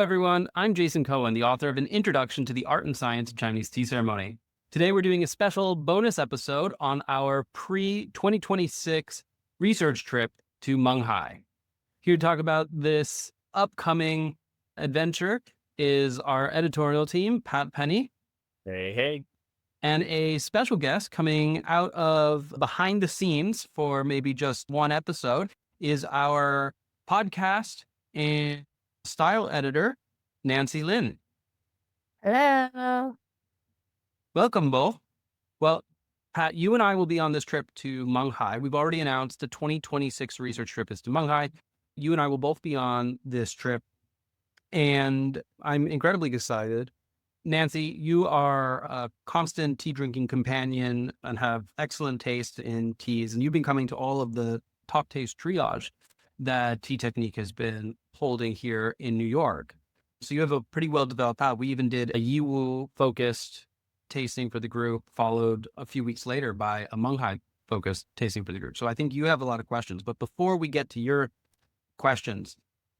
everyone. I'm Jason Cohen, the author of An Introduction to the Art and Science of Chinese Tea Ceremony. Today, we're doing a special bonus episode on our pre-2026 research trip to Menghai. Here to talk about this upcoming adventure is our editorial team, Pat Penny, Hey, hey. and a special guest coming out of behind the scenes for maybe just one episode is our podcast and style editor, Nancy Lin. Hello. Welcome, both. Well, Pat, you and I will be on this trip to Menghai. We've already announced the 2026 research trip is to Menghai. You and I will both be on this trip, and I'm incredibly excited. Nancy, you are a constant tea drinking companion and have excellent taste in teas, and you've been coming to all of the top taste triage that Tea Technique has been holding here in New York. So you have a pretty well developed palate. We even did a Yiwu focused tasting for the group, followed a few weeks later by a Menghai focused tasting for the group. So I think you have a lot of questions. But before we get to your questions,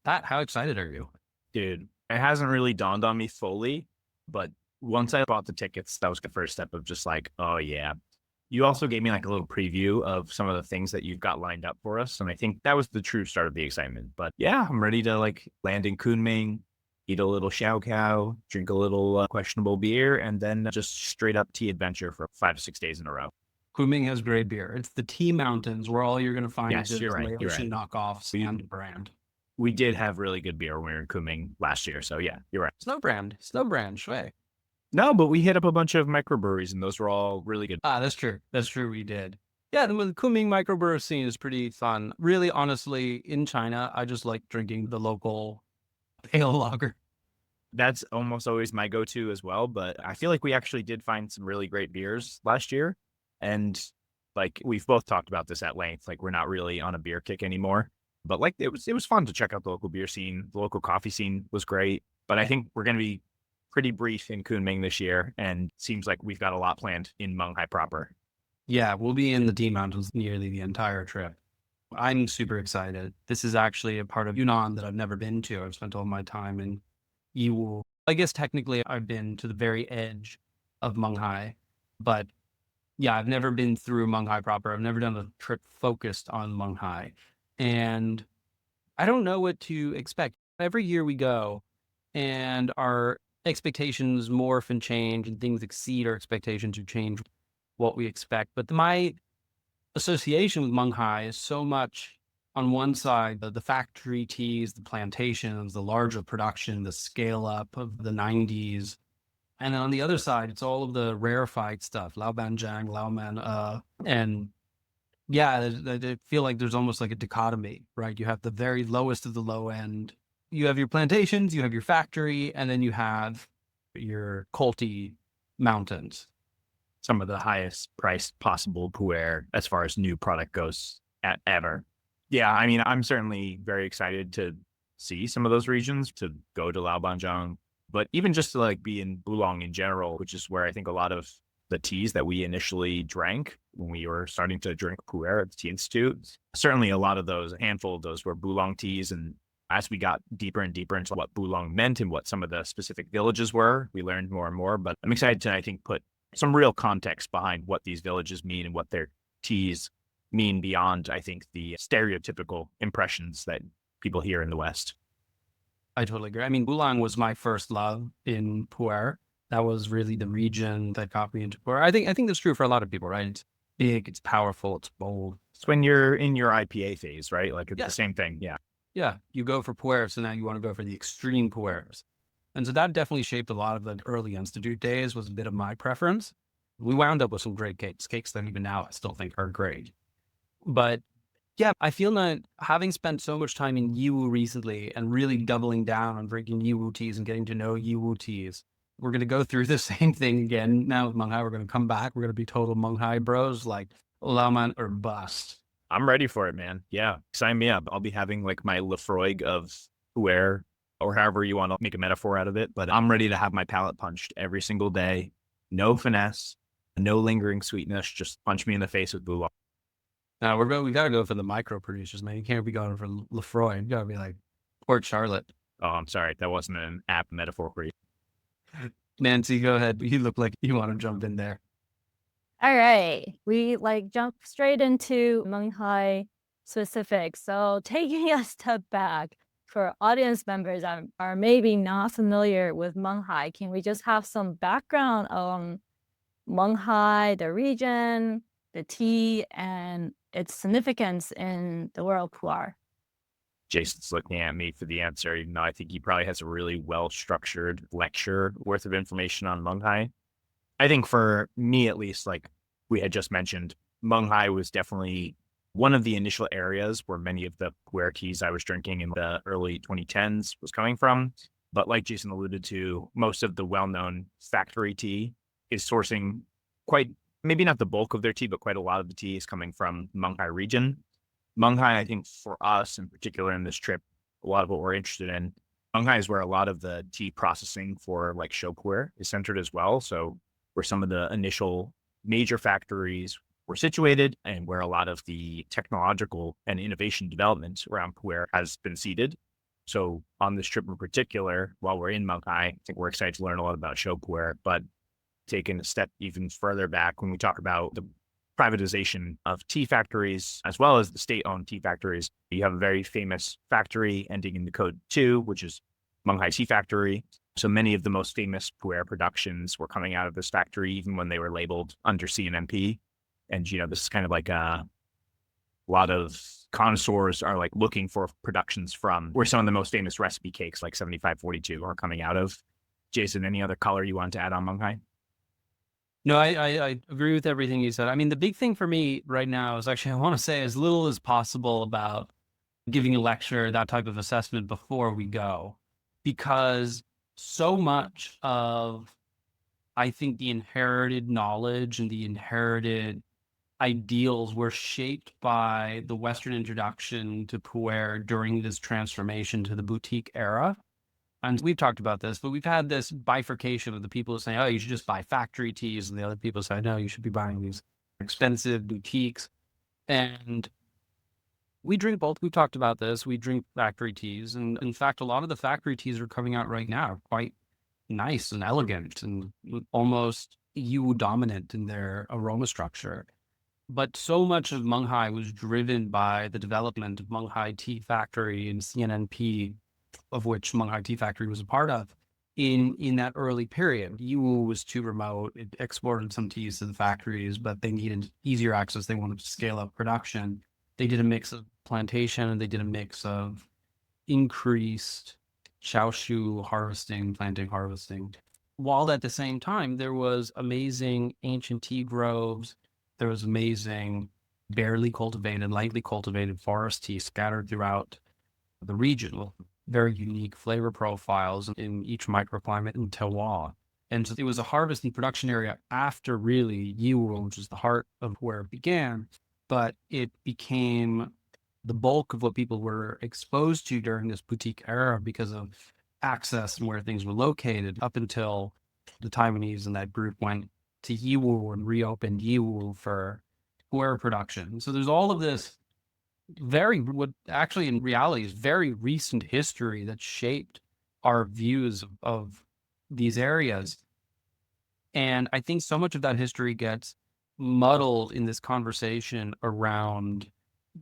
Pat, how excited are you? Dude, it hasn't really dawned on me fully, but once I bought the tickets, that was the first step of just like, oh yeah. You also gave me like a little preview of some of the things that you've got lined up for us. And I think that was the true start of the excitement. But yeah, I'm ready to like land in Kunming, eat a little shou cow, drink a little questionable beer, and then just straight up tea adventure for 5 to 6 days in a row. Kunming has great beer. It's the Tea Mountains where all you're going to find Yes, is you're right, you're Laotian knockoffs and brand. We did have really good beer when we were in Kunming last year. So yeah, you're right. Snow brand, shui. No, but we hit up a bunch of microbreweries and those were all really good. That's true. That's true. We did. Yeah, the Kunming microbrew scene is pretty fun. Really, honestly, in China, I just like drinking the local pale lager. That's almost always my go-to as well. But I feel like we actually did find some really great beers last year. And like we've both talked about this at length, like we're not really on a beer kick anymore. But like it was fun to check out the local beer scene. The local coffee scene was great. But I think we're going to be pretty brief in Kunming this year. And seems like we've got a lot planned in Menghai proper. Yeah, we'll be in the Tea Mountains nearly the entire trip. I'm super excited. This is actually a part of Yunnan that I've never been to. I've spent all my time in Yiwu. I guess technically I've been to the very edge of Menghai, but yeah, I've never been through Menghai proper. I've never done a trip focused on Menghai, and I don't know what to expect. Every year we go and our expectations morph and change and things exceed our expectations or change what we expect. But my association with Menghai is so much on one side, the factory teas, the plantations, the larger production, the scale up of the 90s. And then on the other side, it's all of the rarefied stuff, Lao Banjiang, Lao Man, and yeah, I feel like there's almost like a dichotomy, right? You have the very lowest of the low end. You have your plantations, you have your factory, and then you have your culty mountains. Some of the highest priced possible Puer as far as new product goes ever. Yeah, I mean, I'm certainly very excited to see some of those regions, to go to Laobanjiang, but even just to like be in Bulong in general, which is where I think a lot of the teas that we initially drank when we were starting to drink Puer at the Tea Institute, certainly a lot of those, a handful of those were Bulong teas. And as we got deeper and deeper into what Bulong meant and what some of the specific villages were, we learned more and more. But I'm excited to, I think, put some real context behind what these villages mean and what their teas mean beyond, I think, the stereotypical impressions that people hear in the West. I totally agree. I mean, Bulong was my first love in Puer. That was really the region that got me into Puer. I think that's true for a lot of people, right? It's big, it's powerful, it's bold. It's when you're in your IPA phase, right? Like it's the same thing. Yeah. Yeah. You go for Puer, so now you want to go for the extreme Puers. And so that definitely shaped a lot of the early Institute days, was a bit of my preference. We wound up with some great cakes that even now I still think are great. But yeah, I feel that having spent so much time in Yiwu recently and really doubling down on drinking Yiwu teas and getting to know Yiwu teas, we're going to go through the same thing again. Now with Menghai, we're going to come back. We're going to be total Menghai bros, like Laoman or bust. I'm ready for it, man. Yeah, sign me up. I'll be having like my Lefroy of Puer, or however you want to make a metaphor out of it. But I'm ready to have my palate punched every single day. No finesse, no lingering sweetness. Just punch me in the face with Bulong. Now we got to go for the micro producers, man. You can't be going for Lefroy. You got to be like Port Charlotte. Oh, I'm sorry. That wasn't an app metaphor for you. Nancy, go ahead. You look like you want to jump in there. All right. We jump straight into Menghai specifics. So taking a step back for audience members that are maybe not familiar with Menghai, can we just have some background on Menghai, the region, the tea, and its significance in the world Puer? Jason's looking at me for the answer, even though I think he probably has a really well-structured lecture worth of information on Menghai. I think for me, at least, like we had just mentioned, Menghai was definitely one of the initial areas where many of the Puer teas I was drinking in the early 2010s was coming from. But like Jason alluded to, most of the well-known factory tea is sourcing quite, maybe not the bulk of their tea, but quite a lot of the tea is coming from Menghai region. Menghai, I think for us in particular in this trip, a lot of what we're interested in, Menghai is where a lot of the tea processing for like shou Puer is centered as well. So where some of the initial major factories were situated and where a lot of the technological and innovation development around Puer has been seeded. So on this trip in particular, while we're in Menghai, I think we're excited to learn a lot about shou Puer, but taking a step even further back when we talk about the privatization of tea factories, as well as the state-owned tea factories. You have a very famous factory ending in the code 2, which is Menghai Tea Factory. So many of the most famous Puer productions were coming out of this factory, even when they were labeled under CNMP. And, this is kind of like a lot of connoisseurs are like looking for productions from where some of the most famous recipe cakes like 7542 are coming out of. Jason, any other color you want to add on Menghai? No, I agree with everything you said. I mean, the big thing for me right now is actually I want to say as little as possible about giving a lecture, that type of assessment before we go, because so much of, I think, the inherited knowledge and the inherited ideals were shaped by the Western introduction to Puer during this transformation to the boutique era. And we've talked about this, but we've had this bifurcation of the people who say, oh, you should just buy factory teas. And the other people say, no, you should be buying these expensive boutiques. And we drink both. We've talked about this. We drink factory teas. And in fact, a lot of the factory teas are coming out right now, quite nice and elegant and almost EU dominant in their aroma structure. But so much of Menghai was driven by the development of Menghai Tea Factory and CNNP, of which Menghai Tea Factory was a part of, in that early period. EU was too remote. It exported some teas to the factories, but they needed easier access. They wanted to scale up production. They did a mix of plantation and they did a mix of increased shou harvesting, planting harvesting. While at the same time, there was amazing ancient tea groves. There was amazing barely cultivated, lightly cultivated forest tea scattered throughout the region with very unique flavor profiles in each microclimate in terroir. And so it was a harvest and production area after really Yiwu, which is the heart of where it began, but it became the bulk of what people were exposed to during this boutique era because of access and where things were located up until the Taiwanese and that group went to Yiwu and reopened Yiwu for Puer production. So there's all of this what actually in reality is very recent history that shaped our views of these areas. And I think so much of that history gets muddled in this conversation around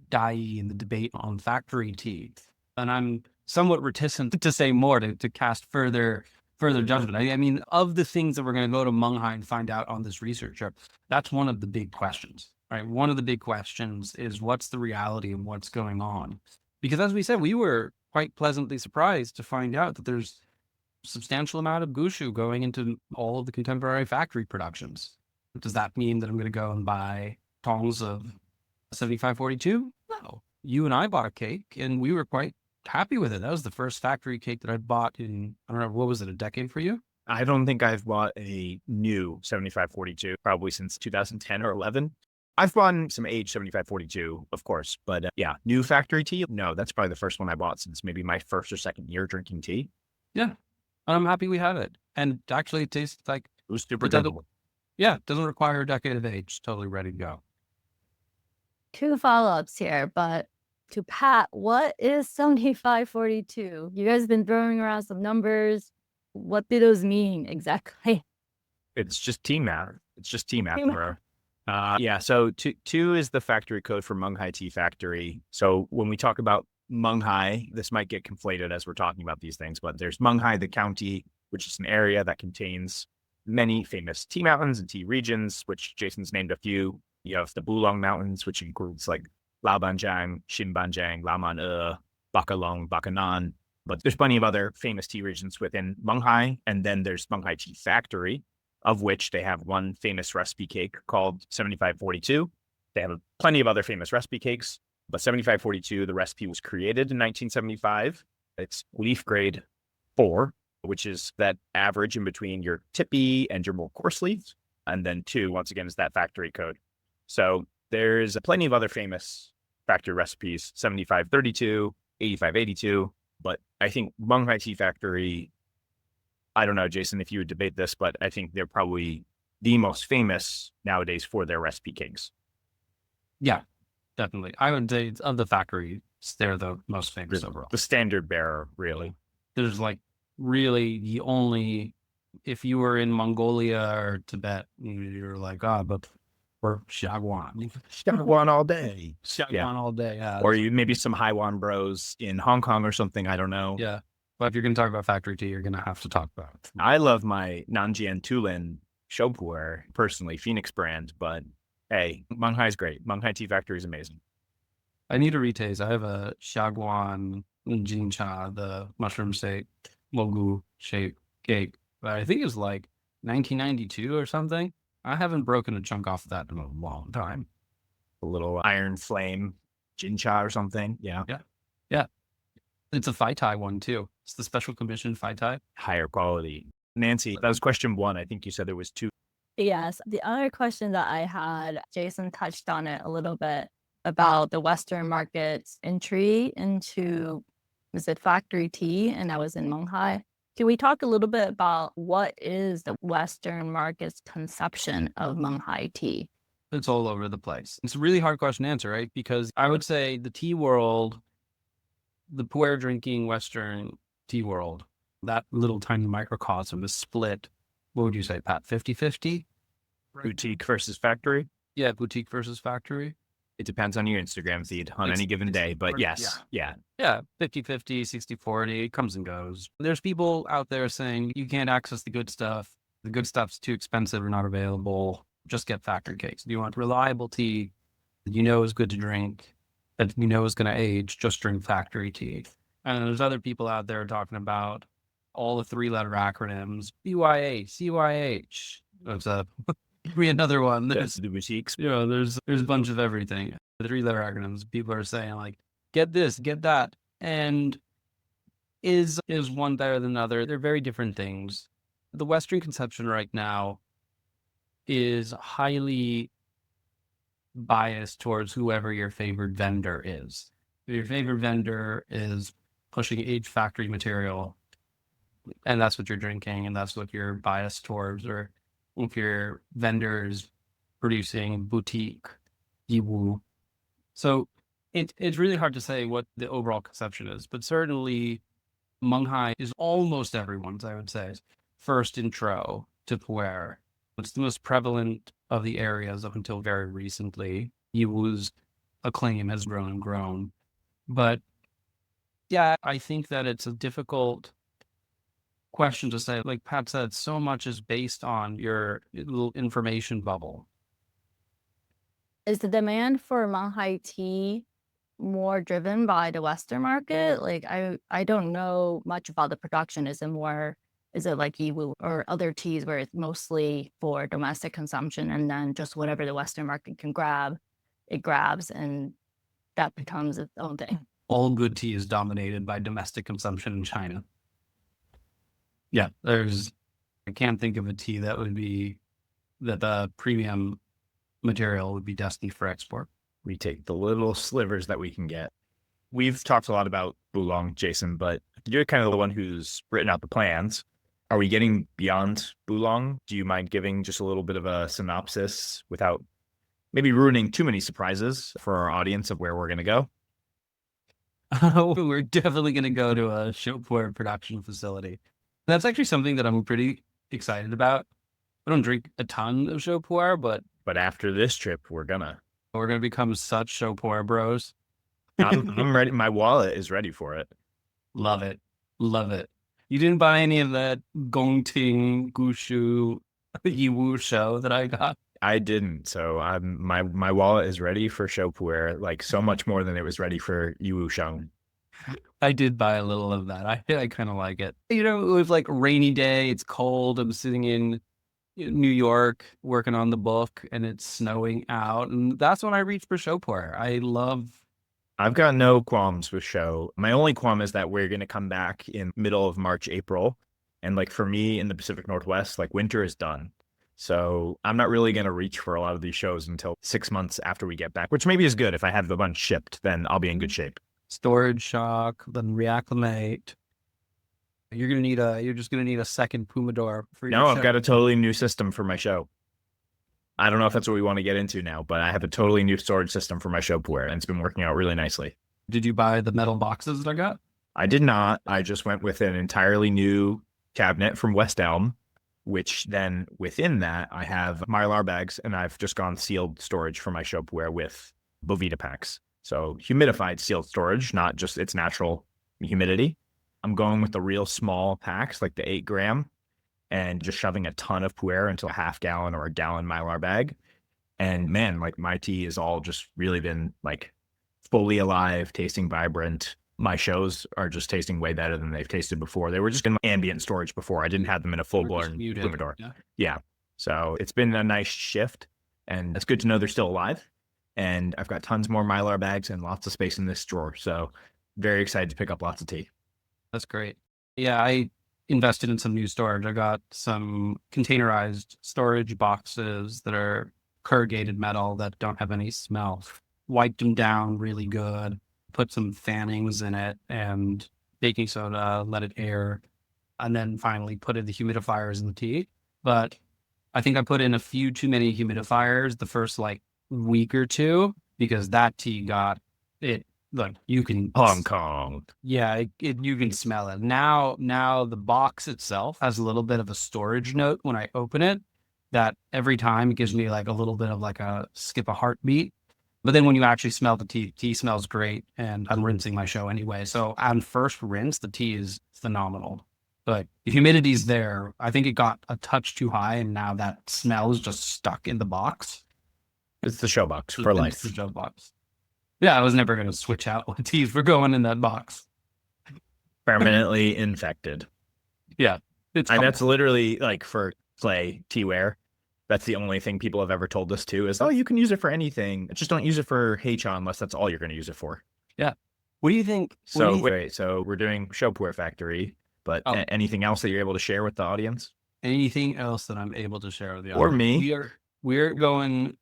Dai and the debate on factory tea. And I'm somewhat reticent to say more to cast further judgment. I mean, of the things that we're going to go to Menghai and find out on this research trip, that's one of the big questions, right? One of the big questions is what's the reality and what's going on? Because as we said, we were quite pleasantly surprised to find out that there's a substantial amount of gushu going into all of the contemporary factory productions. Does that mean that I'm going to go and buy tongs of 7542? No. You and I bought a cake and we were quite happy with it. That was the first factory cake that I bought in, I don't know, what was it, a decade for you? I don't think I've bought a new 7542 probably since 2010 or 11. I've bought some aged 7542, of course, but yeah, new factory tea. No, that's probably the first one I bought since maybe my first or second year drinking tea. Yeah. And I'm happy we have it. And actually it tastes like It was super it doesn't, good. yeah, it doesn't require a decade of age. It's totally ready to go. 2 follow-ups here, but to Pat, what is 7542? You guys have been throwing around some numbers. What do those mean exactly? It's just tea matter. It's just tea matter. Tea matter. Yeah. So two is the factory code for Menghai Tea Factory. So when we talk about Menghai, this might get conflated as we're talking about these things, but there's Menghai, the county, which is an area that contains many famous tea mountains and tea regions, which Jason's named a few. You have the Bulong Mountains, which includes like Laobanjiang, Xinbanjiang, Laman, Bakalong, Bakanan. But there's plenty of other famous tea regions within Menghai. And then there's Menghai Tea Factory, of which they have one famous recipe cake called 7542. They have plenty of other famous recipe cakes, but 7542, the recipe was created in 1975. It's leaf grade 4, which is that average in between your tippy and your more coarse leaves. And then 2, once again, is that factory code. So there's plenty of other famous factory recipes, 7532, 8582, but I think Menghai Tea Factory, I don't know, Jason, if you would debate this, but I think they're probably the most famous nowadays for their recipe cakes. Yeah, definitely. I would say of the factories, they're the most famous overall. The standard bearer, really. There's like really the only, if you were in Mongolia or Tibet, you're like, but we're Shagwan. Shagwan all day. Shagwan all day, yeah. Or you maybe some Haiwan bros in Hong Kong or something, I don't know. Yeah. But if you're going to talk about factory tea, you're going to have to talk about it. I love my Nanjian Tulin shou Puer, personally, Phoenix brand, but hey, Menghai's great. Menghai Tea Factory is amazing. I need a retaste. I have a Shagwan Jincha, the mushroom steak, mogu shaped cake, but I think it's like 1992 or something. I haven't broken a chunk off of that in a long time. A little iron flame jincha or something. Yeah. It's a Phi Tai one too. It's the special commission Phi Tai. Higher quality. Nancy, that was question 1. I think you said there was 2. Yes. The other question that I had, Jason touched on it a little bit about the Western market's entry into, was it factory tea? And that was in Menghai. Can we talk a little bit about what is the Western market's conception of Menghai tea? It's all over the place. It's a really hard question to answer, right? Because I would say the tea world, the Puer drinking Western tea world, that little tiny microcosm is split. What would you say, Pat? 50-50? Boutique versus factory? Yeah, boutique versus factory. It depends on your Instagram feed on any given day, but yes. Yeah. 50-50, 60-40, it comes and goes. There's people out there saying you can't access the good stuff. The good stuff's too expensive or not available. Just get factory cakes. Do you want reliable tea that you know is good to drink, that you know is going to age? Just drink factory tea. And there's other people out there talking about all the 3-letter acronyms, BYA, CYH. That's be another one. There's the boutiques. There's a bunch of everything. The 3-letter acronyms. People are saying like, get this, get that. And is one better than another? They're very different things. The Western conception right now is highly biased towards whoever your favorite vendor is. If your favorite vendor is pushing aged factory material, and that's what you're drinking, and that's what you're biased towards, or if your vendor is producing boutique, yiwu. So it's really hard to say what the overall conception is, but certainly Menghai is almost everyone's, I would say, first intro to Puer. It's the most prevalent of the areas up until very recently. Yiwu's acclaim has grown and grown. But yeah, I think that it's a difficult question to say. Like Pat said, so much is based on your little information bubble. Is the demand for Menghai tea more driven by the Western market? Like I don't know much about the production. Is it like Yiwu or other teas where it's mostly for domestic consumption and then just whatever the Western market can grab, it grabs and that becomes its own thing? All good tea is dominated by domestic consumption in China. Yeah, I can't think of a tea that the premium material would be destined for export. We take the little slivers that we can get. We've talked a lot about Bulong, Jason, but you're kind of the one who's written out the plans. Are we getting beyond Bulong? Do you mind giving just a little bit of a synopsis without maybe ruining too many surprises for our audience of where we're going to go? We're definitely going to go to a Puer production facility. That's actually something that I'm pretty excited about. I don't drink a ton of Puer, but But after this trip, we're going to become such Puer bros. I'm ready. My wallet is ready for it. Love it. Love it. You didn't buy any of that Gongting Gushu Yiwu show that I got? I didn't. So my wallet is ready for shou puer, like so much more than it was ready for Yiwu Sheng. I did buy a little of that. I kind of like it. You know, it was like rainy day. It's cold. I'm sitting in New York working on the book and it's snowing out. And that's when I reach for shou puer. I've got no qualms with shou. My only qualm is that we're going to come back in middle of March, April. And like for me in the Pacific Northwest, like winter is done. So I'm not really going to reach for a lot of these shows until 6 months after we get back, which maybe is good. If I have the bunch shipped, then I'll be in good shape. storage shock, then reacclimate. You're just gonna need a second Pomodoro for your No, show. I've got a totally new system for my show. I don't know if that's what we want to get into now, but I have a totally new storage system for my shou puer, and it's been working out really nicely. Did you buy the metal boxes that I got? I did not. I just went with an entirely new cabinet from West Elm, which then within that, I have Mylar bags, and I've just gone sealed storage for my shou puer with Bovita packs. So humidified sealed storage, not just its natural humidity. I'm going with the real small packs, like the 8 gram, and just shoving a ton of puer into a half gallon or a gallon Mylar bag. And man, like my tea has all just really been like fully alive, tasting vibrant. My shows are just tasting way better than they've tasted before. They were just in ambient storage before. I didn't have them in a full-blown humidor. Yeah. So it's been a nice shift, and it's good to know they're still alive. And I've got tons more Mylar bags and lots of space in this drawer. So very excited to pick up lots of tea. That's great. Yeah, I invested in some new storage. I got some containerized storage boxes that are corrugated metal that don't have any smell. Wiped them down really good, put some fannings in it and baking soda, let it air, and then finally put in the humidifiers in the tea. But I think I put in a few too many humidifiers the first like week or two because that tea got it. Look, you can Hong Kong. Yeah, you can smell it. Now the box itself has a little bit of a storage note when I open it that every time it gives me like a little bit of like a skip a heartbeat. But then when you actually smell the tea smells great, and I'm rinsing my show anyway. So on first rinse, the tea is phenomenal. But the humidity's there. I think it got a touch too high, and now that smell is just stuck in the box. It's the show box for life. It's the show box. Yeah, I was never going to switch out what teas were going in that box. Permanently infected. Yeah. And that's literally like for clay teaware. That's the only thing people have ever told us to is, oh, you can use it for anything. Just don't use it for heicha unless that's all you're going to use it for. Yeah. What do you think? So wait, so we're doing shou puer factory, but anything else that you're able to share with the audience? Anything else that I'm able to share with the audience? Or me? We're going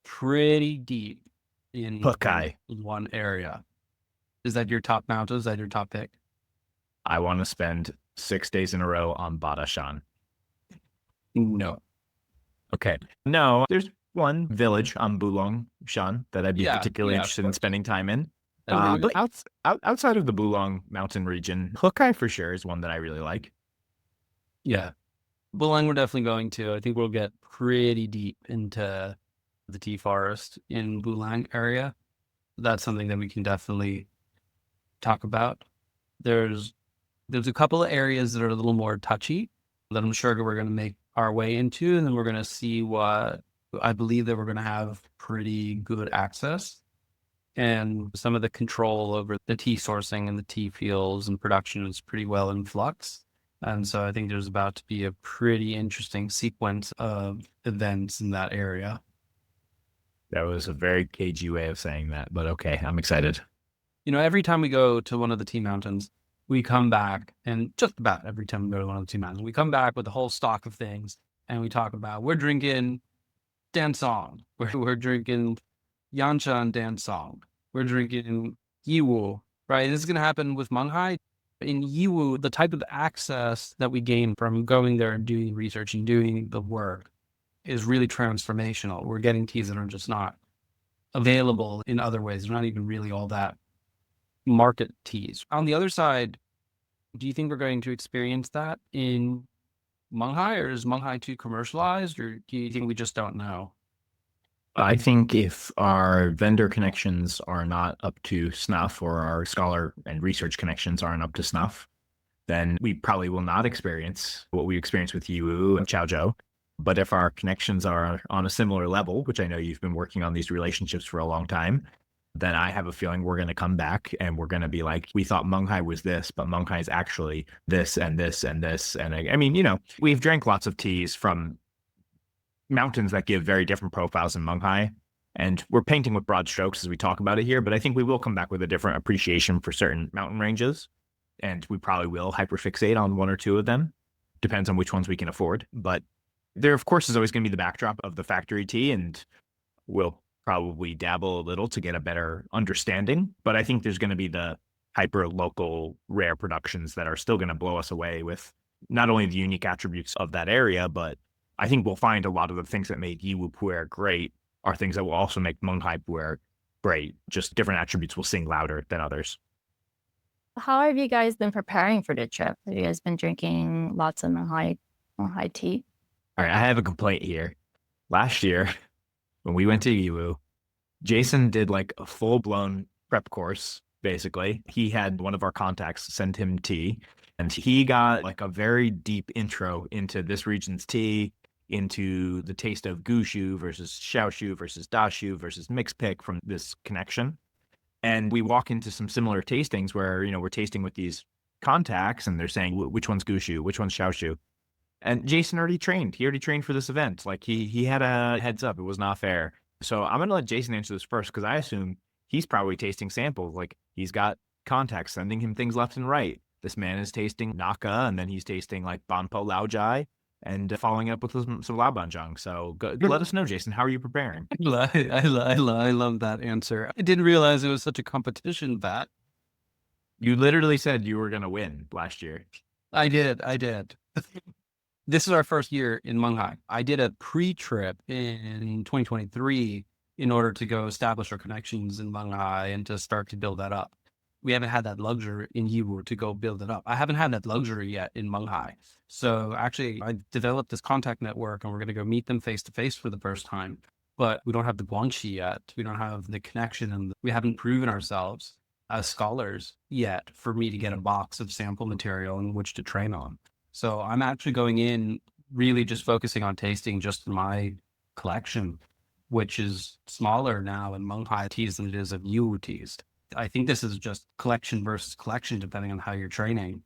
pretty deep in Pukai. One area. Is that your top mountain? Is that your top pick? I want to spend 6 days in a row on Badashan. No. Okay. No, there's one village on Bulong Shan that I'd be particularly interested in spending time in. But outside of the Bulong mountain region, Pukai for sure is one that I really like. Yeah. Bulong we're definitely going to. I think we'll get pretty deep into the tea forest in Bulong area. That's something that we can definitely talk about. There's a couple of areas that are a little more touchy that I'm sure we're going to make our way into, and then we're going to see what I believe that we're going to have pretty good access and some of the control over the tea sourcing and the tea fields and production is pretty well in flux. And so I think there's about to be a pretty interesting sequence of events in that area. That was a very cagey way of saying that, but okay, I'm excited. You know, every time we go to one of the tea mountains, we come back, and just about every time we go to one of the tea mountains, we come back with a whole stock of things, and we talk about, we're drinking Dansong, we're drinking Yanshan Dansong, we're drinking Yiwu, right? This is going to happen with Menghai. In Yiwu, the type of access that we gain from going there and doing research and doing the work is really transformational. We're getting teas that are just not available in other ways. They're not even really all that market teas. On the other side, do you think we're going to experience that in Menghai, or is Menghai too commercialized, or do you think we just don't know? I think if our vendor connections are not up to snuff, or our scholar and research connections aren't up to snuff, then we probably will not experience what we experienced with Yiwu and Chaozhou. But if our connections are on a similar level, which I know you've been working on these relationships for a long time, then I have a feeling we're going to come back and we're going to be like, we thought Menghai was this, but Menghai is actually this and this and this. And I mean, we've drank lots of teas from mountains that give very different profiles in Menghai. And we're painting with broad strokes as we talk about it here, but I think we will come back with a different appreciation for certain mountain ranges. And we probably will hyperfixate on one or two of them. Depends on which ones we can afford. But there, of course, is always going to be the backdrop of the factory tea, and we'll probably dabble a little to get a better understanding. But I think there's going to be the hyper local rare productions that are still going to blow us away with not only the unique attributes of that area, but I think we'll find a lot of the things that made Yiwu Puer great are things that will also make Menghai Puer great. Just different attributes will sing louder than others. How have you guys been preparing for the trip? Have you guys been drinking lots of Menghai tea? All right, I have a complaint here. Last year, when we went to Yiwu, Jason did like a full-blown prep course, basically. He had one of our contacts send him tea, and he got like a very deep intro into this region's tea, into the taste of gushu versus shou versus dashu versus mixed pick from this connection. And we walk into some similar tastings where, we're tasting with these contacts and they're saying, which one's gushu, which one's shou. And Jason already trained. He already trained for this event. Like he had a heads up. It was not fair. So I'm going to let Jason answer this first, because I assume he's probably tasting samples. Like he's got contacts sending him things left and right. This man is tasting Naka, and then he's tasting like Banpo Laojai, and following up with some Laobanjiang. So let us know, Jason. How are you preparing? I love that answer. I didn't realize it was such a competition, that. You literally said you were going to win last year. I did. This is our first year in Menghai. I did a pre-trip in 2023 in order to go establish our connections in Menghai and to start to build that up. We haven't had that luxury in Yiwu to go build it up. I haven't had that luxury yet in Menghai. So actually, I developed this contact network, and we're going to go meet them face to face for the first time. But we don't have the guanxi yet. We don't have the connection, and we haven't proven ourselves as scholars yet for me to get a box of sample material in which to train on. So I'm actually going in really just focusing on tasting just my collection, which is smaller now in Menghai teas than it is of Yiwu teas. I think this is just collection versus collection, depending on how you're training.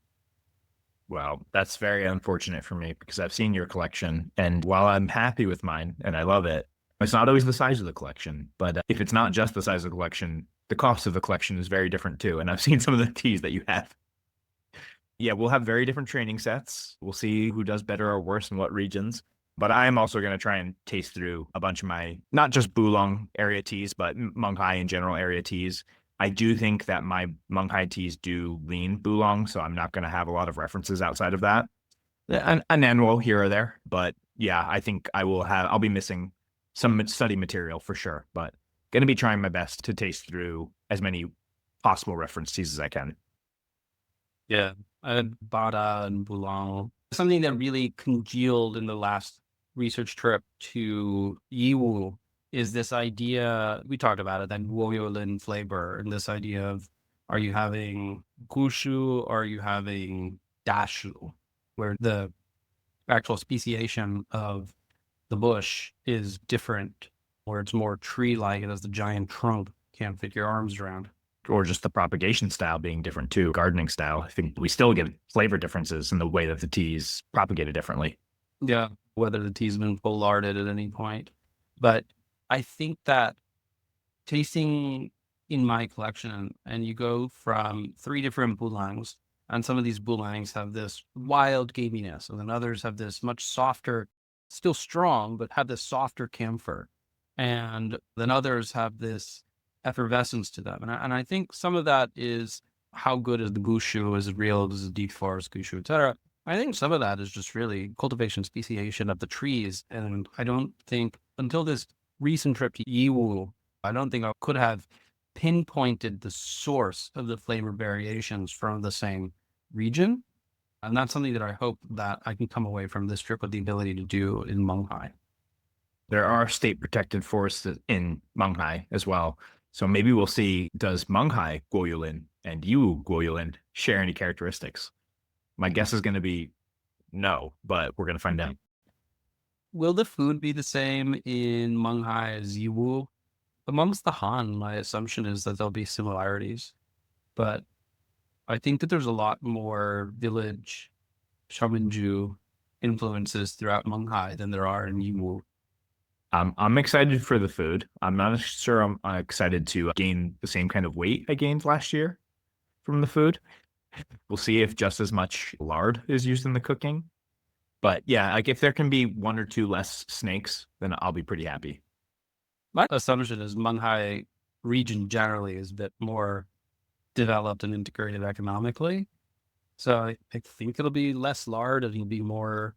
Well, that's very unfortunate for me, because I've seen your collection, and while I'm happy with mine and I love it, it's not always the size of the collection. But if it's not just the size of the collection, the cost of the collection is very different too. And I've seen some of the teas that you have. Yeah, we'll have very different training sets. We'll see who does better or worse in what regions. But I'm also going to try and taste through a bunch of my, not just Bulong area teas, but Menghai in general area teas. I do think that my Menghai teas do lean Bulong, so I'm not going to have a lot of references outside of that. An annual here or there. But yeah, I think I'll be missing some study material for sure. But going to be trying my best to taste through as many possible reference teas as I can. Yeah, I had Bada and Bulong. Something that really congealed in the last research trip to Yiwu is this idea, we talked about it, that Woyolin flavor, and this idea of, are you having gushu or are you having dashu, where the actual speciation of the bush is different, where it's more tree-like, it has the giant trunk, can't fit your arms around. Or just the propagation style being different too, gardening style. I think we still get flavor differences in the way that the teas propagated differently. Yeah, whether the tea's been full-larded at any point. But I think that tasting in my collection, and you go from 3 different Bulangs, and some of these Bulangs have this wild gaminess, and then others have this much softer, still strong, but have this softer camphor. And then others have this effervescence to them. And I think some of that is, how good is the gushu? Is it real? Is it deep forest gushu, etc.? I think some of that is just really cultivation, speciation of the trees. And I don't think, until this recent trip to Yiwu, I don't think I could have pinpointed the source of the flavor variations from the same region. And that's something that I hope that I can come away from this trip with the ability to do in Menghai. There are state protected forests in Menghai as well. So maybe we'll see, does Menghai Guoyulin and Yiwu Guoyulin share any characteristics? My guess is going to be no, but we're going to find out. Will the food be the same in Menghai as Yiwu? Amongst the Han, my assumption is that there'll be similarities, but I think that there's a lot more village Shaominju influences throughout Menghai than there are in Yiwu. I'm excited for the food. I'm not sure I'm excited to gain the same kind of weight I gained last year from the food. We'll see if just as much lard is used in the cooking. But yeah, like if there can be one or two less snakes, then I'll be pretty happy. My assumption is Menghai region generally is a bit more developed and integrated economically. So I think it'll be less lard and it'll be more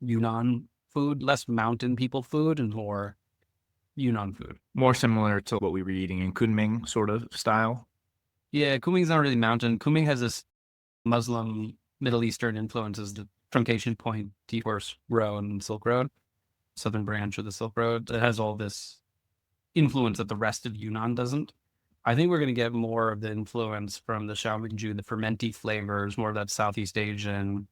Yunnan food, less mountain people food and more Yunnan food. More similar to what we were eating in Kunming sort of style. Yeah, Kunming's not really mountain. Kunming has this Muslim Middle Eastern influences, the truncation point, T-Horse Road and Silk Road, southern branch of the Silk Road. It has all this influence that the rest of Yunnan doesn't. I think we're going to get more of the influence from the Xiaominju, the fermenty flavors, more of that Southeast Asian,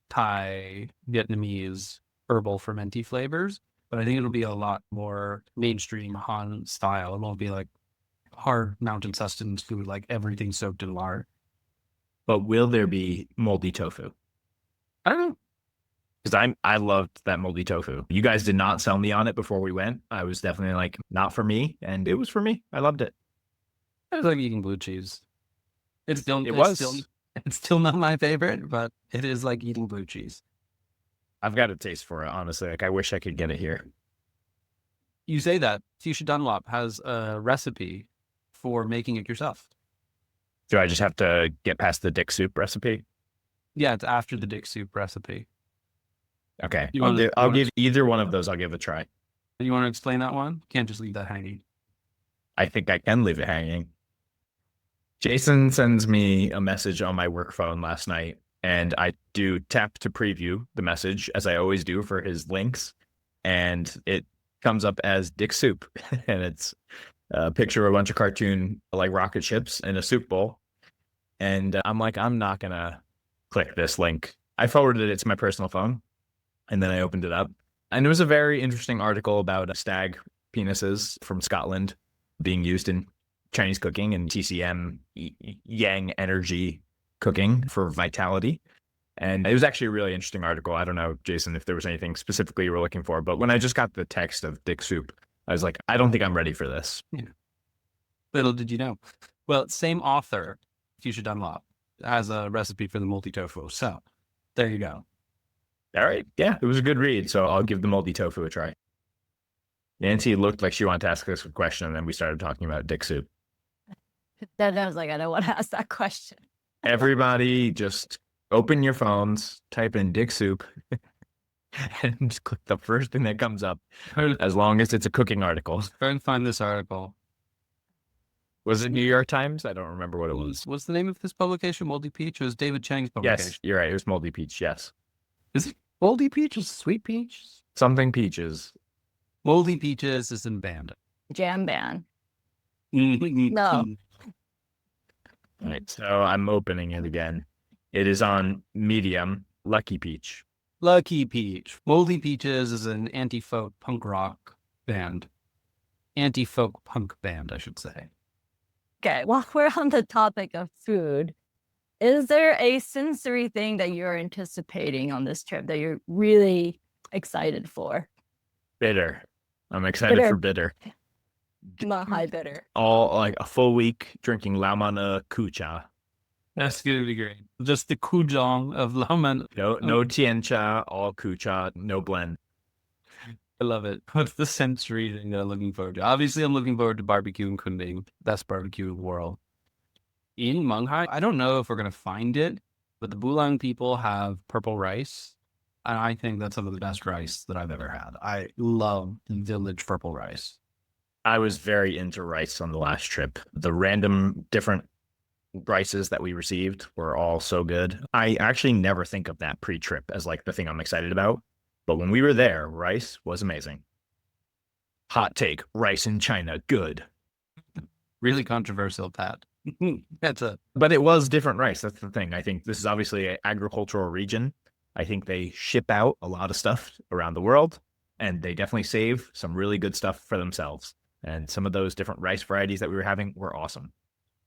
Thai, Vietnamese, herbal fermenty flavors. But I think it'll be a lot more mainstream Han style. It won't be like hard mountain sustenance food, like everything soaked in lard. But will there be moldy tofu? I don't know. Because I loved that moldy tofu. You guys did not sell me on it before we went. I was definitely like, not for me. And it was for me. I loved it. I was like eating blue cheese. It's still not my favorite, but it is like eating blue cheese. I've got a taste for it, honestly. Like I wish I could get it here. You say that. Fuchsia Dunlop has a recipe for making it yourself. Do I just have to get past the dick soup recipe? Yeah, it's after the dick soup recipe. Okay. I'll give either one of those. I'll give a try. You want to explain that one? You can't just leave that hanging. I think I can leave it hanging. Jason sends me a message on my work phone last night, and I do tap to preview the message, as I always do for his links, and it comes up as Dick Soup, and it's a picture of a bunch of cartoon like rocket ships in a soup bowl, and I'm like, I'm not gonna click this link. I forwarded it to my personal phone, and then I opened it up, and it was a very interesting article about stag penises from Scotland being used in Chinese cooking and TCM yang energy cooking for vitality. And it was actually a really interesting article. I don't know, Jason, if there was anything specifically you were looking for, but when I just got the text of Dick Soup, I was like, I don't think I'm ready for this. Yeah. Little did you know. Well, same author, Fuchsia Dunlop, has a recipe for the multi tofu. So there you go. All right. Yeah, it was a good read. So I'll give the multi tofu a try. Nancy looked like she wanted to ask us a question, and then we started talking about Dick Soup. Then I was like, I don't want to ask that question. Everybody just open your phones, type in Dick Soup, and just click the first thing that comes up, as long as it's a cooking article. Try and find this article. Was it New York Times? I don't remember what it was. What's the name of this publication? Moldy Peach? It was David Chang's publication. Yes, you're right. It was Moldy Peach, yes. Is it Moldy Peach or Sweet Peach? Something peaches. Moldy Peaches is in band. Jam band. No. All right, so I'm opening it again. It is on Medium, Lucky Peach. Lucky Peach. Moldy Peaches is an anti-folk punk rock band. Anti-folk punk band, I should say. Okay, while we're on the topic of food, is there a sensory thing that you're anticipating on this trip that you're really excited for? Bitter. I'm excited for bitter. Menghai bitter. All like a full week drinking Laomana Kucha. That's going to be great. Just the kujong of Laman. No tiancha, all Kucha, no blend. I love it. What's the sensory thing that I'm looking forward to? Obviously, I'm looking forward to barbecue in Kunming. Best barbecue in the world. In Menghai, I don't know if we're going to find it, but the Bulang people have purple rice. And I think that's some of the best rice that I've ever had. I love village purple rice. I was very into rice on the last trip. The random different rices that we received were all so good. I actually never think of that pre-trip as like the thing I'm excited about. But when we were there, rice was amazing. Hot take, rice in China, good. Really controversial, Pat. But it was different rice. That's the thing. I think this is obviously an agricultural region. I think they ship out a lot of stuff around the world, and they definitely save some really good stuff for themselves. And some of those different rice varieties that we were having were awesome.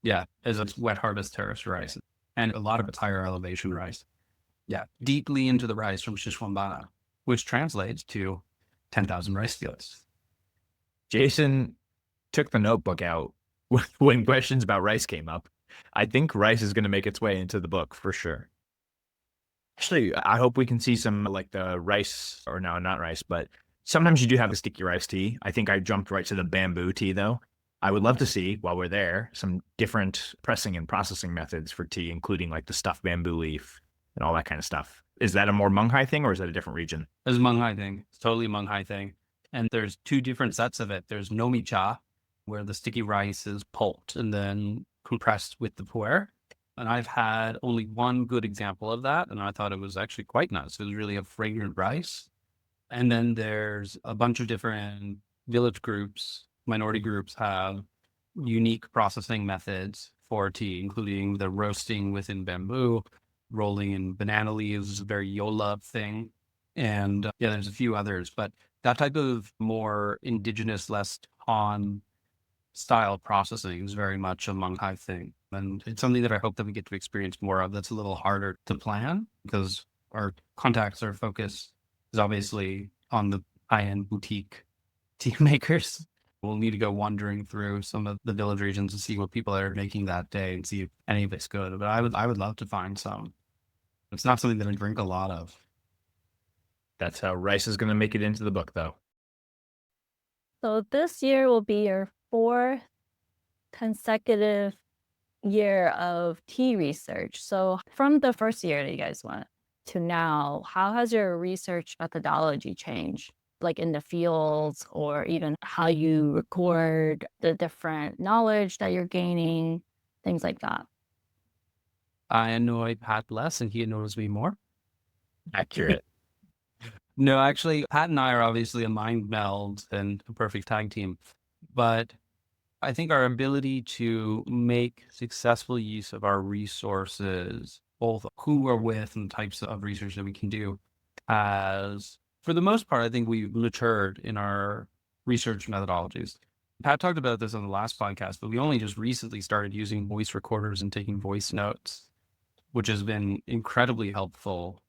Yeah, as a wet harvest terrace rice, and a lot of it's higher elevation rice. Yeah, deeply into the rice from Sichuanbana, which translates to 10,000 rice fields. Jason took the notebook out when questions about rice came up. I think rice is going to make its way into the book for sure. Actually, I hope we can see some like the rice, or no, not rice, but sometimes you do have a sticky rice tea. I think I jumped right to the bamboo tea though. I would love to see, while we're there, some different pressing and processing methods for tea, including like the stuffed bamboo leaf and all that kind of stuff. Is that a more Menghai thing or is that a different region? It's a Menghai thing. It's totally a Menghai thing. And there's two different sets of it. There's nomi cha, where the sticky rice is pulped and then compressed with the puer. And I've had only one good example of that, and I thought it was actually quite nice. It was really a fragrant rice. And then there's a bunch of different village groups, minority groups have unique processing methods for tea, including the roasting within bamboo, rolling in banana leaves, a very Yola thing. And yeah, there's a few others, but that type of more indigenous, less on style processing is very much a Menghai thing. And it's something that I hope that we get to experience more of. That's a little harder to plan because our contacts, our focus is obviously on the high-end boutique tea makers. We'll need to go wandering through some of the village regions to see what people are making that day and see if any of it's good. But I would love to find some. It's not something that I drink a lot of. That's how rice is going to make it into the book, though. So this year will be your fourth consecutive year of tea research. So from the first year that you guys went to now, how has your research methodology changed? Like in the fields, or even how you record the different knowledge that you're gaining, things like that. I annoy Pat less and he annoys me more. Accurate. No, actually, Pat and I are obviously a mind meld and a perfect tag team. But I think our ability to make successful use of our resources, both who we're with and the types of research that we can do, has, for the most part, I think we've matured in our research methodologies. Pat talked about this on the last podcast, but we only just recently started using voice recorders and taking voice notes, which has been incredibly helpful.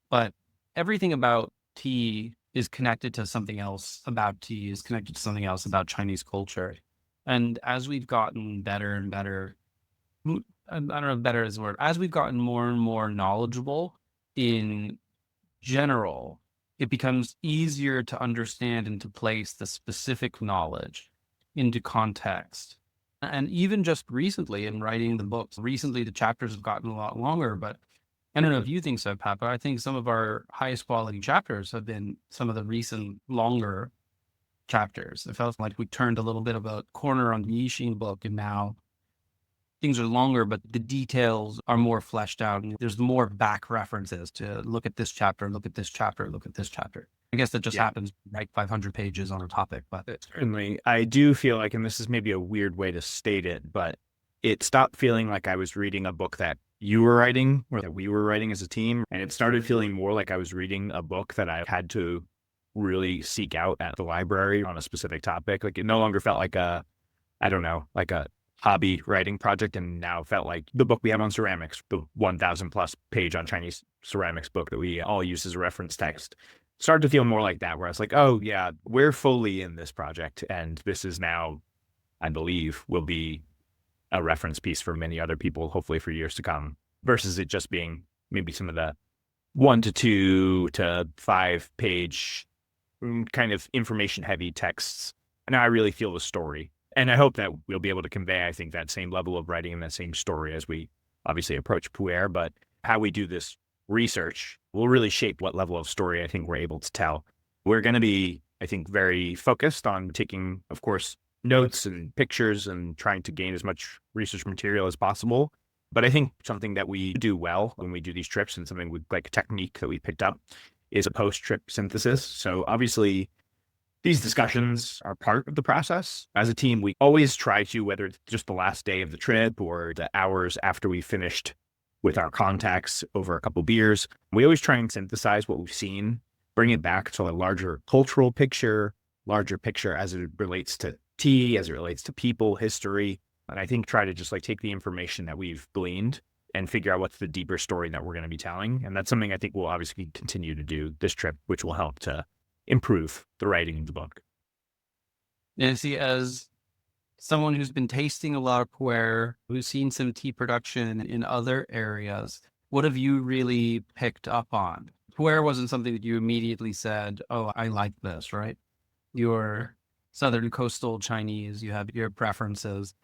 But everything about tea is connected to something else about tea, is connected to something else about Chinese culture. And as we've gotten better and better, I don't know if better is the word, as we've gotten more and more knowledgeable in general, it becomes easier to understand and to place the specific knowledge into context. And even just recently in writing the books, recently the chapters have gotten a lot longer, but I don't know if you think so, Pat, but I think some of our highest quality chapters have been some of the recent longer chapters. It felt like we turned a little bit of a corner on the Yixing book, and now things are longer, but the details are more fleshed out. And there's more back references to look at this chapter, look at this chapter, look at this chapter. I guess that just happens, write 500 pages on a topic, but Certainly, I do feel like, and this is maybe a weird way to state it, but it stopped feeling like I was reading a book that you were writing or that we were writing as a team. And it started feeling more like I was reading a book that I had to really seek out at the library on a specific topic. Like it no longer felt like a, I don't know, like a hobby writing project, and now felt like the book we have on ceramics, the 1,000 plus page on Chinese ceramics book that we all use as a reference text. Started to feel more like that, where I was like, oh yeah, we're fully in this project. And this is now, I believe, will be a reference piece for many other people, hopefully for years to come, versus it just being maybe some of the 1 to 2 to 5 page kind of information heavy texts. Now I really feel the story. And I hope that we'll be able to convey, I think, that same level of writing and that same story as we obviously approach Puer. But how we do this research will really shape what level of story I think we're able to tell. We're going to be, I think, very focused on taking, of course, notes and pictures and trying to gain as much research material as possible. But I think something that we do well when we do these trips, and something with like a technique that we picked up, is a post-trip synthesis. So obviously these discussions are part of the process. As a team, we always try to, whether it's just the last day of the trip or the hours after we finished with our contacts over a couple beers, we always try and synthesize what we've seen, bring it back to a larger cultural picture, larger picture as it relates to tea, as it relates to people, history. And I think try to just like take the information that we've gleaned and figure out what's the deeper story that we're going to be telling. And that's something I think we'll obviously continue to do this trip, which will help to improve the writing of the book. Nancy, as someone who's been tasting a lot of puer, who's seen some tea production in other areas, what have you really picked up on? Puer wasn't something that you immediately said, oh, I like this, right? You're Southern coastal Chinese, you have your preferences.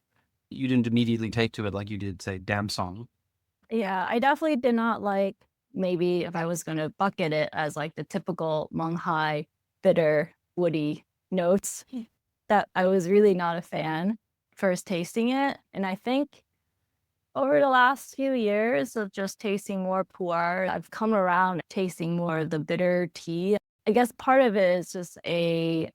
You didn't immediately take to it like you did, say, damsong. Yeah, I definitely did not like, maybe if I was going to bucket it as like the typical Menghai bitter, woody notes, that I was really not a fan first tasting it. And I think over the last few years of just tasting more puer, I've come around tasting more of the bitter tea. I guess part of it is just a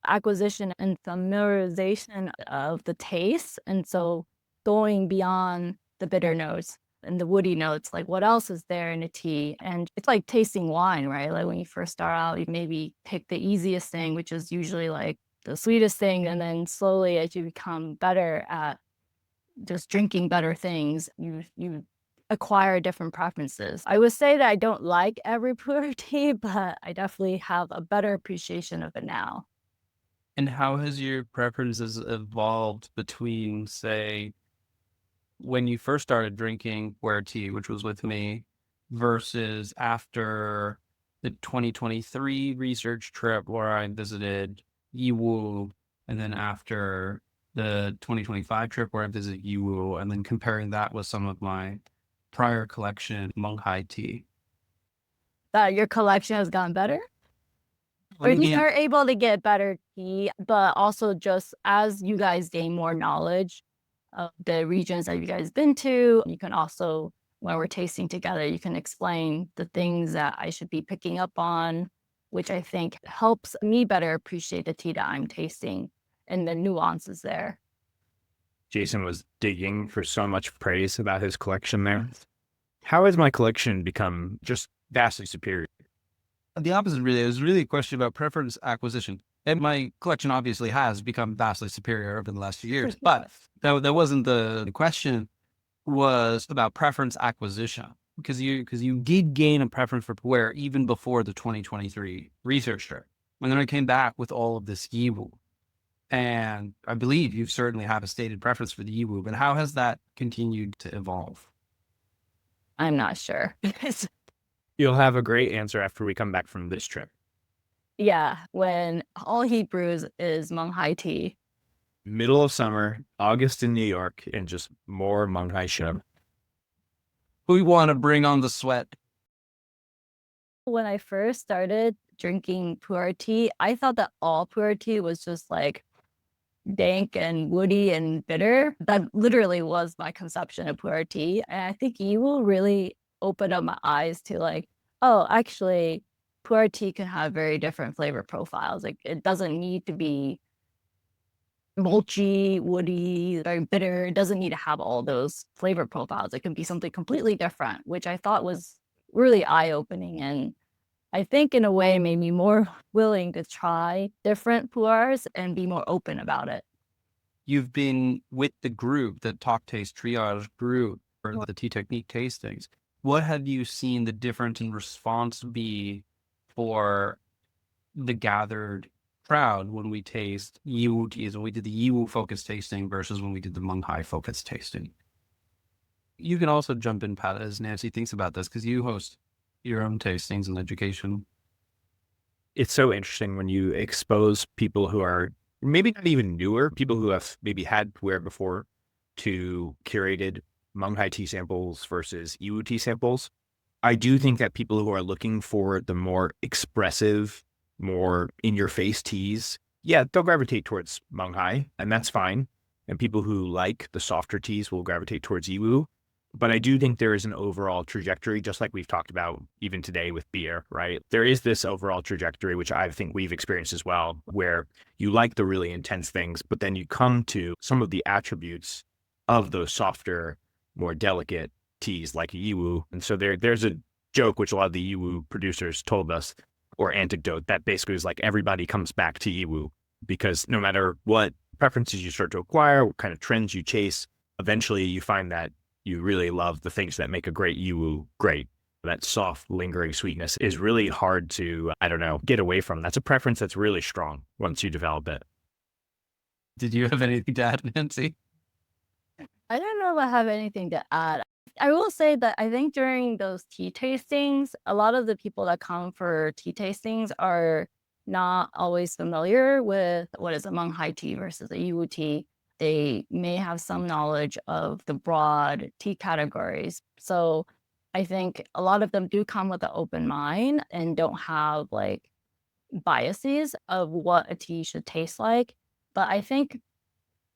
acquisition and familiarization of the taste. And so going beyond the bitter notes and the woody notes, like what else is there in a tea? And it's like tasting wine, right? Like when you first start out, you maybe pick the easiest thing, which is usually like the sweetest thing. And then slowly as you become better at just drinking better things, you acquire different preferences. I would say that I don't like every puer tea, but I definitely have a better appreciation of it now. And how has your preferences evolved between, say, when you first started drinking puer tea, which was with me, versus after the 2023 research trip where I visited Yiwu, and then after the 2025 trip where I visited Yiwu, and then comparing that with some of my prior collection Menghai tea? That your collection has gotten better? Or Looking you at are able to get better tea, but also just as you guys gain more knowledge of the regions that you guys been to, you can also, when we're tasting together, you can explain the things that I should be picking up on, which I think helps me better appreciate the tea that I'm tasting and the nuances there. Jason was digging for so much praise about his collection there. How has my collection become just vastly superior? the opposite, really. It was really a question about preference acquisition. And my collection obviously has become vastly superior over the last few years, but that wasn't the question. Was about preference acquisition, because you did gain a preference for puer even before the 2023 research trip. And then I came back with all of this Yiwu. And I believe you certainly have a stated preference for the Yiwu, but how has that continued to evolve? I'm not sure. You'll have a great answer after we come back from this trip. Yeah, when all he brews is Menghai tea. Middle of summer, August in New York, and just more Menghai shou. We want to bring on the sweat. When I first started drinking puer tea, I thought that all puer tea was just like dank and woody and bitter. That literally was my conception of puer tea. And I think you will really open up my eyes to like, oh, actually, puer tea can have very different flavor profiles. Like it doesn't need to be mulchy, woody, very bitter. It doesn't need to have all those flavor profiles. It can be something completely different, which I thought was really eye-opening. And I think in a way made me more willing to try different puers and be more open about it. You've been with the group, the Talk Taste Triage group, or the tea technique tastings. What have you seen the difference in response be for the gathered crowd when we taste Yiwu teas, when we did the Yiwu focus tasting versus when we did the Menghai focus tasting? You can also jump in, Pat, as Nancy thinks about this, because you host your own tastings and education. It's so interesting when you expose people who are maybe not even newer, people who have maybe had puer before, to curated Menghai tea samples versus Yiwu tea samples. I do think that people who are looking for the more expressive, more in-your-face teas yeah, they'll gravitate towards Menghai, and that's fine. And people who like the softer teas will gravitate towards Yiwu. But I do think there is an overall trajectory, just like we've talked about even today with beer, right? There is this overall trajectory, which I think we've experienced as well, where you like the really intense things, but then you come to some of the attributes of those softer, more delicate teas like Yiwu. And so there's a joke, which a lot of the Yiwu producers told us, or anecdote, that basically is like everybody comes back to Yiwu because no matter what preferences you start to acquire, what kind of trends you chase, eventually you find that you really love the things that make a great Yiwu great. That soft, lingering sweetness is really hard to, I don't know, get away from. That's a preference that's really strong once you develop it. Did you have anything to add, Nancy? I don't know if I have anything to add. I will say that I think during those tea tastings, a lot of the people that come for tea tastings are not always familiar with what is a Menghai tea versus a Yiwu tea. They may have some knowledge of the broad tea categories. So I think a lot of them do come with an open mind and don't have like biases of what a tea should taste like. But I think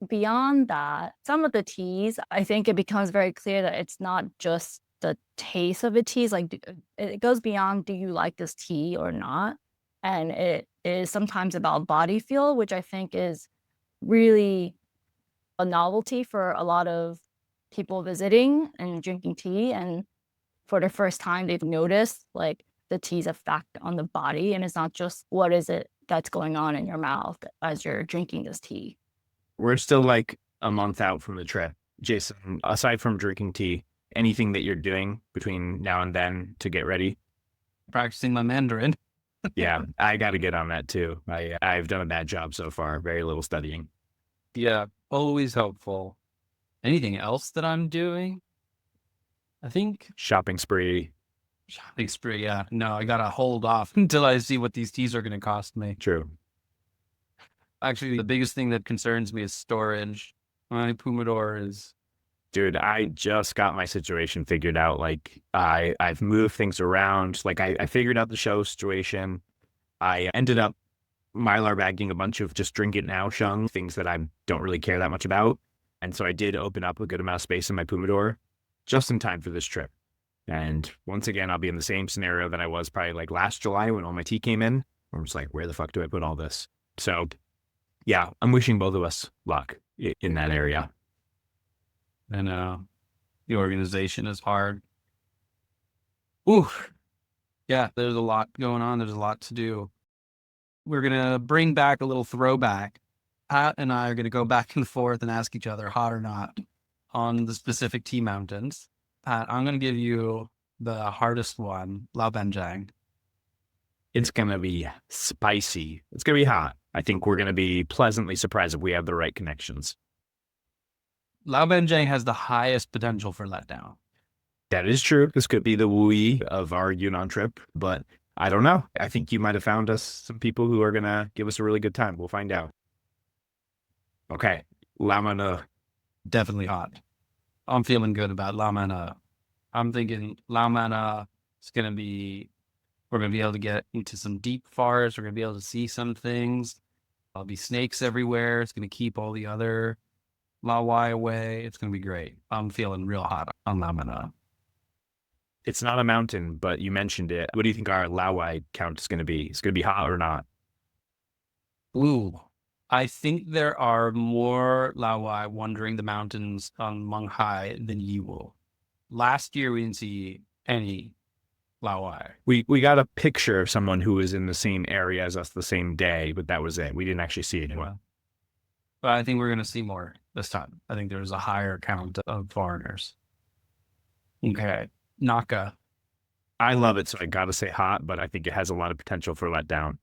beyond that, some of the teas, I think it becomes very clear that it's not just the taste of a tea. It's like it goes beyond, do you like this tea or not? And it is sometimes about body feel, which I think is really a novelty for a lot of people visiting and drinking tea. And for the first time, they've noticed like the tea's effect on the body. And it's not just what is it that's going on in your mouth as you're drinking this tea. We're still like a month out from the trip. Jason, aside from drinking tea, anything that you're doing between now and then to get ready? Practicing my Mandarin. Yeah, I got to get on that too. I've done a bad job so far. Very little studying. Yeah, always helpful. Anything else that I'm doing? I think Shopping spree. shopping spree. Yeah, no, I gotta hold off until I see what these teas are going to cost me. True. Actually, the biggest thing that concerns me is storage. My Pumador is Dude, I just got my situation figured out. Like I've moved things around. Like I figured out the show situation. I ended up Mylar bagging a bunch of just drink it now shung, things that I don't really care that much about. And so I did open up a good amount of space in my Pumador just in time for this trip. And once again, I'll be in the same scenario that I was probably like last July when all my tea came in. I'm just like, where the fuck do I put all this? So yeah, I'm wishing both of us luck in that area. and the organization is hard. Ooh, yeah, there's a lot going on. There's a lot to do. We're gonna bring back a little throwback. Pat and I are gonna go back and forth and ask each other, hot or not, on the specific tea mountains. Pat, I'm gonna give you the hardest one, Lao Benjang. It's going to be spicy. It's going to be hot. I think we're going to be pleasantly surprised if we have the right connections. Lao Benjang has the highest potential for letdown. That is true. This could be the Wui of our Yunnan trip, but I don't know. I think you might have found us some people who are going to give us a really good time. We'll find out. Okay. Lamana. Definitely hot. I'm feeling good about La Mana. I'm thinking La Mana is going to be, we're going to be able to get into some deep forests. We're going to be able to see some things. There'll be snakes everywhere. It's going to keep all the other La Wai away. It's going to be great. I'm feeling real hot on La Mana. It's not a mountain, but you mentioned it. What do you think our Lawai count is going to be? It's going to be hot or not? Ooh, I think there are more La Wai wandering the mountains on Menghai than Yiwu. Last year, we didn't see any La Wai. We got a picture of someone who was in the same area as us the same day, but that was it. We didn't actually see anyone. But I think we're going to see more this time. I think there's a higher count of foreigners. Okay. Naka. I love it, so I got to say hot, but I think it has a lot of potential for letdown.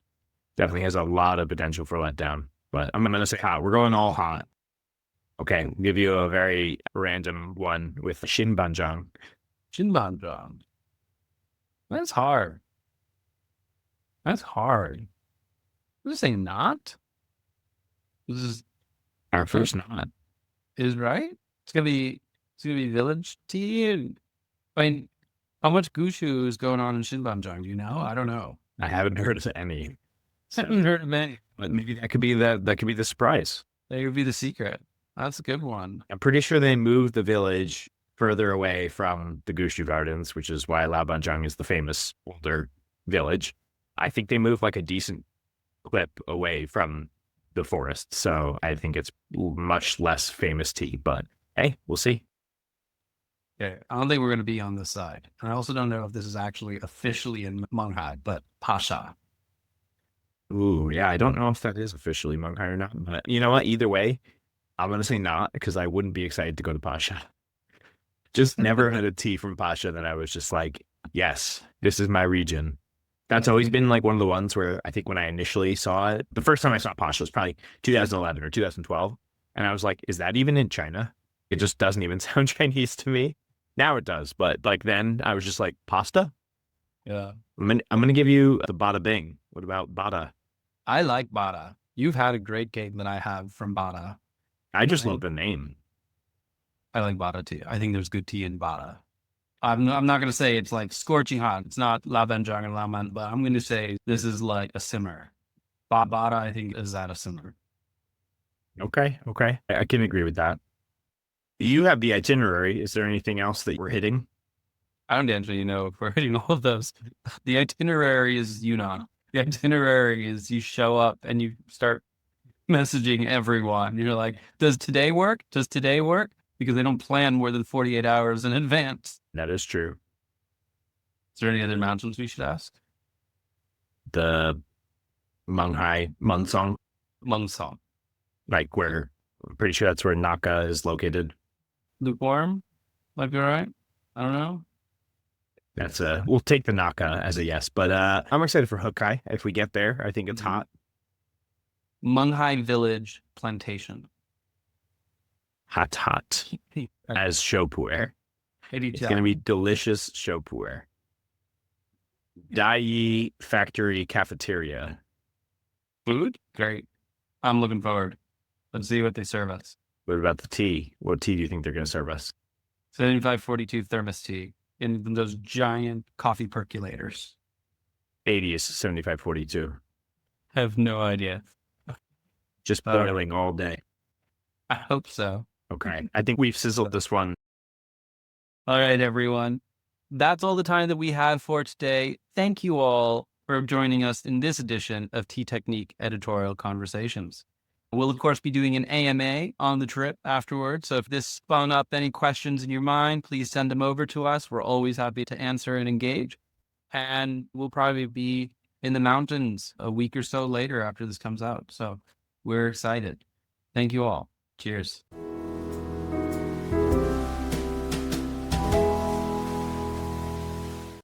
Definitely has a lot of potential for letdown, but I'm going to say hot. We're going all hot. Okay, we'll give you a very random one with Shinbanjang. Shinbanjang. That's hard. That's hard. I'm just saying not. This is Our first not. is right. It's gonna be village tea. And, I mean, how much gushu is going on in Shinbanjang? Do you know? I don't know. I haven't heard of any. I haven't heard of many. But maybe that could be the surprise. That would be the secret. That's a good one. I'm pretty sure they moved the village further away from the Gushu Gardens, which is why Laobanjiang is the famous older village. I think they moved like a decent clip away from the forest. So I think it's much less famous tea, but hey, we'll see. Yeah, I don't think we're going to be on this side. And I also don't know if this is actually officially in Menghai, but Pasha. Ooh, yeah, I don't know if that is officially Menghai or not, but you know what? Either way, I'm going to say not because I wouldn't be excited to go to Pasha. Just never had a tea from Pasha that I was just like, yes, this is my region. That's always been like one of the ones where I think when I initially saw it, the first time I saw Pasha was probably 2011 or 2012. And I was like, is that even in China? It just doesn't even sound Chinese to me. Now it does. But like then I was just like, pasta? Yeah. I'm gonna give you the bada bing. What about bada? I like Bada. You've had a great cake that I have from Bada. I just Right. love the name. I like Bada too. I think there's good tea in Bada. I'm not going to say it's like scorching hot. It's not Laobanjiang and Laoman, but I'm going to say this is like a simmer. Bada, I think, is at a simmer. Okay. I can agree with that. You have the itinerary. Is there anything else that we're hitting? I don't actually know if we're hitting all of those. The itinerary is Yunnan. The itinerary is you show up and you start messaging everyone. You're like, does today work? Does today work? Because they don't plan more than 48 hours in advance. That is true. Is there any other mountains we should ask? The Menghai Munsong, Mungsong. like where I'm pretty sure that's where Naka is located. Lukewarm? Might be all right. I don't know. That's we'll take the Naka as a yes, but I'm excited for Hokkaido if we get there. I think it's hot. Menghai Village Plantation. Hot. As shou Puer. It's going to be delicious shou Puer. Dai Factory Cafeteria. Food? Great. I'm looking forward. Let's see what they serve us. What about the tea? What tea do you think they're going to serve us? 7542 thermos tea in those giant coffee percolators. 80 is 7542. I have no idea. Just boiling all day. I hope so. Okay. I think we've sizzled this one. All right, everyone. That's all the time that we have for today. Thank you all for joining us in this edition of Tea Technique Editorial Conversations. We'll, of course, be doing an AMA on the trip afterwards. So if this spun up any questions in your mind, please send them over to us. We're always happy to answer and engage. And we'll probably be in the mountains a week or so later after this comes out. So we're excited. Thank you all. Cheers.